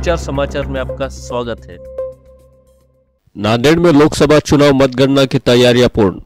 संचार समाचार में आपका स्वागत है। नांदेड़ में लोकसभा चुनाव मतगणना की तैयारियां पूर्ण।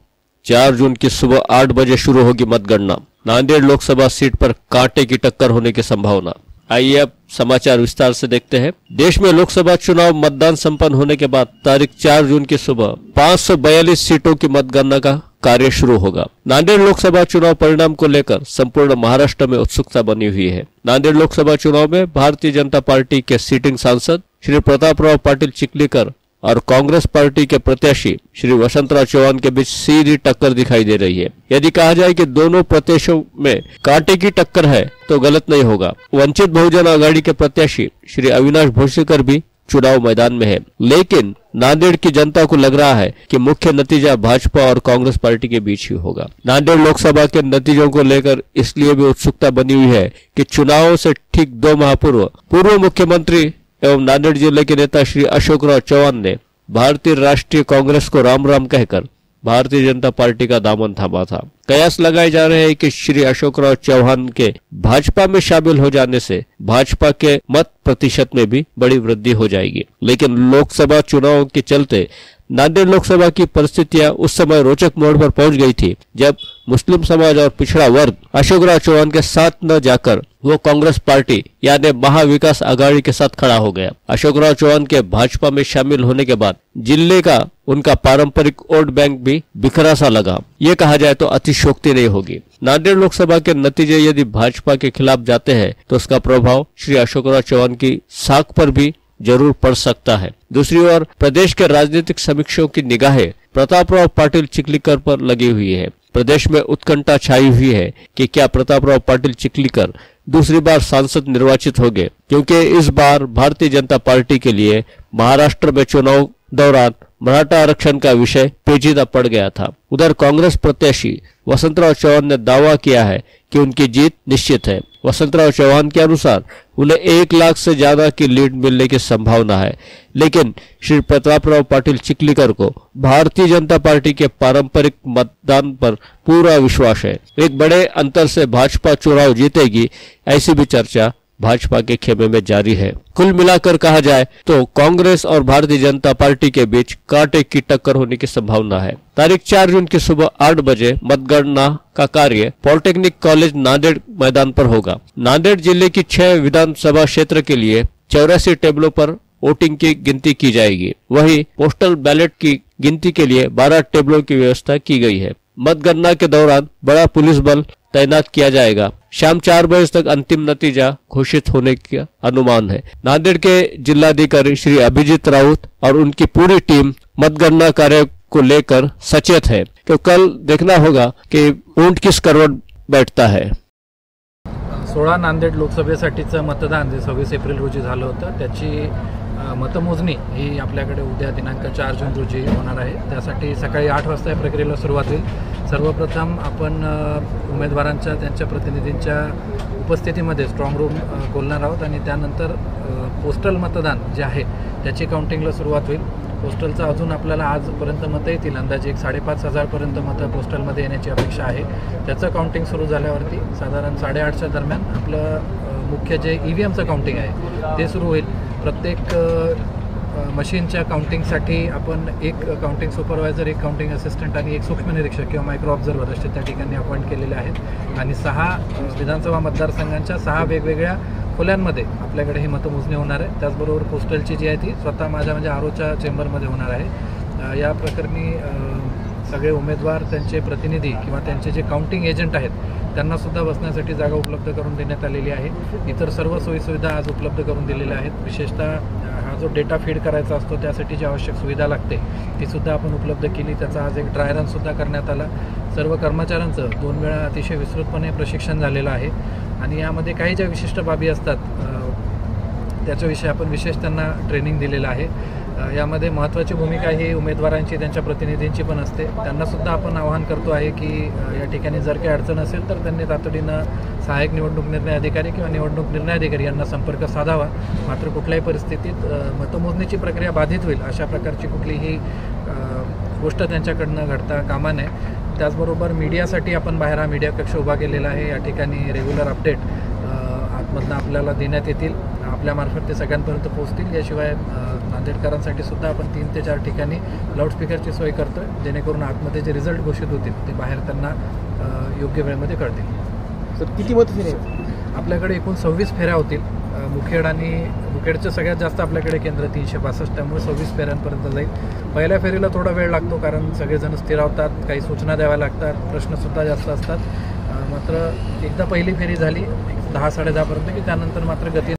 4 जून की सुबह 8 बजे शुरू होगी मतगणना। नांदेड़ लोकसभा सीट पर कांटे की टक्कर होने की संभावना। आइए अब समाचार विस्तार से देखते हैं। देश में लोकसभा चुनाव मतदान संपन्न होने के बाद तारीख 4 जून की सुबह 542 सीटों की मतगणना का कार्य शुरू होगा। नांदेड़ लोकसभा चुनाव परिणाम को लेकर संपूर्ण महाराष्ट्र में उत्सुकता बनी हुई है। नांदेड़ लोकसभा चुनाव में भारतीय जनता पार्टी के सिटिंग सांसद श्री प्रतापराव पाटिल चिखलीकर और कांग्रेस पार्टी के प्रत्याशी श्री वसंतराव चौहान के बीच सीधी टक्कर दिखाई दे रही है। यदि कहा जाए कि दोनों प्रत्याशियों में कांटे की टक्कर है तो गलत नहीं होगा। वंचित बहुजन आघाड़ी के प्रत्याशी श्री अविनाश भोसलेकर भी चुनाव मैदान में है, लेकिन नांदेड़ की जनता को लग रहा है कि मुख्य नतीजा भाजपा और कांग्रेस पार्टी के बीच ही होगा। नांदेड़ लोकसभा के नतीजों को लेकर इसलिए भी उत्सुकता बनी हुई है कि चुनाव से ठीक 2 माह पूर्व मुख्यमंत्री एवं नांदेड़ जिले के नेता श्री अशोकराव चौहान ने भारतीय राष्ट्रीय कांग्रेस को राम राम कहकर भारतीय जनता पार्टी का दामन थामा था। कयास लगाए जा रहे हैं कि श्री अशोकराव चौहान के भाजपा में शामिल हो जाने से भाजपा के मत प्रतिशत में भी बड़ी वृद्धि हो जाएगी। लेकिन लोकसभा चुनाव के चलते नांदेड़ लोकसभा की परिस्थितियां उस समय रोचक मोड़ पर पहुंच गई थी जब मुस्लिम समाज और पिछड़ा वर्ग अशोकराव चौहान के साथ न जाकर वो कांग्रेस पार्टी यानी महाविकास आघाड़ी के साथ खड़ा हो गया। अशोकराव चौहान के भाजपा में शामिल होने के बाद जिले का उनका पारंपरिक वोट बैंक भी बिखरा सा लगा। ये कहा जाए तो अतिशयोक्ति नहीं होगी। नांदेड़ लोकसभा के नतीजे यदि भाजपा के खिलाफ जाते हैं तो उसका प्रभाव श्री अशोकराव चौहान की साख पर भी जरूर पड़ सकता है। दूसरी ओर प्रदेश के राजनीतिक समीक्षकों की निगाहें प्रतापराव पाटिल चिखलीकर पर लगी हुई है। प्रदेश में उत्कंठा छाई हुई है कि क्या प्रतापराव पाटिल चिखलीकर दूसरी बार सांसद निर्वाचित होंगे, क्योंकि इस बार भारतीय जनता पार्टी के लिए महाराष्ट्र में चुनाव दौरान मराठा आरक्षण का विषय पेचीदा पड़ गया था। उधर कांग्रेस प्रत्याशी वसंतराव चौहान ने दावा किया है कि उनकी जीत निश्चित है। वसंतराव चौहान के अनुसार उन्हें 1 लाख से ज्यादा की लीड मिलने की संभावना है, लेकिन श्री प्रतापराव पाटिल चिखलीकर को भारतीय जनता पार्टी के पारंपरिक मतदान पर पूरा विश्वास है। एक बड़े अंतर से भाजपा चुनाव जीतेगी, ऐसी भी चर्चा भाजपा के खेमे में जारी है। कुल मिलाकर कहा जाए तो कांग्रेस और भारतीय जनता पार्टी के बीच कांटे की टक्कर होने की संभावना है। तारीख 4 जून की सुबह 8 बजे मतगणना का कार्य पॉलिटेक्निक कॉलेज नांदेड़ मैदान पर होगा। नांदेड़ जिले की 6 विधानसभा क्षेत्र के लिए 84 टेबलों पर वोटिंग की गिनती की जाएगी। वहीं पोस्टल बैलेट की गिनती के लिए 12 टेबलों की व्यवस्था की गई है। मतगणना के दौरान बड़ा पुलिस बल तैनात किया जाएगा। शाम 4 बजे तक अंतिम नतीजा घोषित होने का अनुमान है। नांदेड़ के जिलाधिकारी श्री अभिजीत राउत और उनकी पूरी टीम मतगणना कार्य को लेकर सचेत है, तो कल देखना होगा कि ऊंट किस करवट बैठता है। 16 नांदेड लोकसभेसाठीचं मतदान जे 26 एप्रिल रोजी झालं होतं त्याची मतमोजणी ही आपल्याकडे उद्या दिनांक 4 जून रोजी होणार आहे। त्यासाठी सकाळी 8 वाजता या प्रक्रियेला सुरुवात होईल। सर्वप्रथम आपण उमेदवारांच्या त्यांच्या प्रतिनिधींच्या उपस्थितीमध्ये स्ट्रॉंग रूम खोलणार आहोत आणि त्यानंतर पोस्टल मतदान जे आहे त्याची काउंटिंगला सुरुवात होईल। पोस्टलचं अजून आपल्याला आजपर्यंत मतं येतील, अंदाजे 5,500 पर्यंत मतं पोस्टलमध्ये येण्याची अपेक्षा आहे। त्याचं काउंटिंग सुरू झाल्यावरती साधारण 8:30च्या दरम्यान आपलं मुख्य जे EVMचं काउंटिंग आहे ते सुरू होईल। प्रत्येक मशीनच्या काउंटिंगसाठी आपण एक काउंटिंग सुपरवायझर, एक काउंटिंग असिस्टंट आणि एक सूक्ष्म निरीक्षक किंवा मायक्रो ऑब्झर्वर असे त्या ठिकाणी अपॉइंट केलेले आहेत आणि 6 विधानसभा मतदारसंघांच्या 6 वेगवेगळ्या खोल्यांमध्ये आपल्याकडे ही मतमोजणी होणार आहे। त्याचबरोबर पोस्टलची जी आहे ती स्वतः माझ्या म्हणजे आरोच्या चेंबरमध्ये होणार आहे। या प्रकरणी सगळे उमेदवार, त्यांचे प्रतिनिधी किंवा त्यांचे जे काउंटिंग एजंट आहेत त्यांना सुद्धा बसण्यासाठी जागा उपलब्ध करून देण्यात आलेली आहे। इतर सर्व सोयीसुविधा आज उपलब्ध करून दिलेल्या आहेत। विशेषतः हा जो डेटा फीड करायचा असतो त्यासाठी जी आवश्यक सुविधा लागते ती सुद्धा आपण उपलब्ध केली। त्याचा आज एक ड्राय रन सुद्धा करण्यात आला। सर्व कर्मचाऱ्यांचं 2 वेळा अतिशय विस्तृतपणे प्रशिक्षण झालेलं आहे आणि यामध्ये काही ज्या विशिष्ट बाबी असतात त्याच्याविषयी आपण विशेष त्यांना ट्रेनिंग दिलेलं आहे। यामध्ये महत्त्वाची भूमिका ही उमेदवारांची, त्यांच्या प्रतिनिधींची पण असते। त्यांना सुद्धा आपण आवाहन करतो आहे की या ठिकाणी जर काही अडचण असेल तर त्यांनी तातडीनं सहाय्यक निवडणूक निर्णय अधिकारी किंवा निवडणूक निर्णय अधिकारी यांना संपर्क साधावा। मात्र कुठल्याही परिस्थितीत मतमोजणीची प्रक्रिया बाधित होईल अशा प्रकारची कुठलीही गोष्ट त्यांच्याकडनं घडता कामा नये। त्याचबरोबर मीडियासाठी आपण बाहेर हा मीडिया कक्ष उभा केलेला आहे। या ठिकाणी रेग्युलर अपडेट आतमधनं आपल्याला देण्यात येतील आपल्यामार्फत ते सगळ्यांपर्यंत पोहोचतील. याशिवाय नांदेडकरांसाठी सुद्धा आपण 3 ते 4 ठिकाणी लाऊडस्पीकरची सोय करतो आहे, जेणेकरून आतमध्ये जे रिझल्ट घोषित होतील ते बाहेर त्यांना योग्य वेळेमध्ये कळतील. सर किती मतफेऱ्या आहेत? आपल्याकडे एकूण 26 फेऱ्या होतील. मुखेडचं सगळ्यात जास्त आपल्याकडे केंद्र 365, त्यामुळे 26 फेऱ्यांपर्यंत जाईल. पहिल्या फेरीला थोडा वेळ लागतो, कारण सगळेजण स्थिरावतात, काही सूचना द्याव्या लागतात, प्रश्नसुद्धा जास्त असतात. मात्र एकदा पहिली फेरी झाली 10-10:30 पर्यंत की त्यानंतर मात्र गती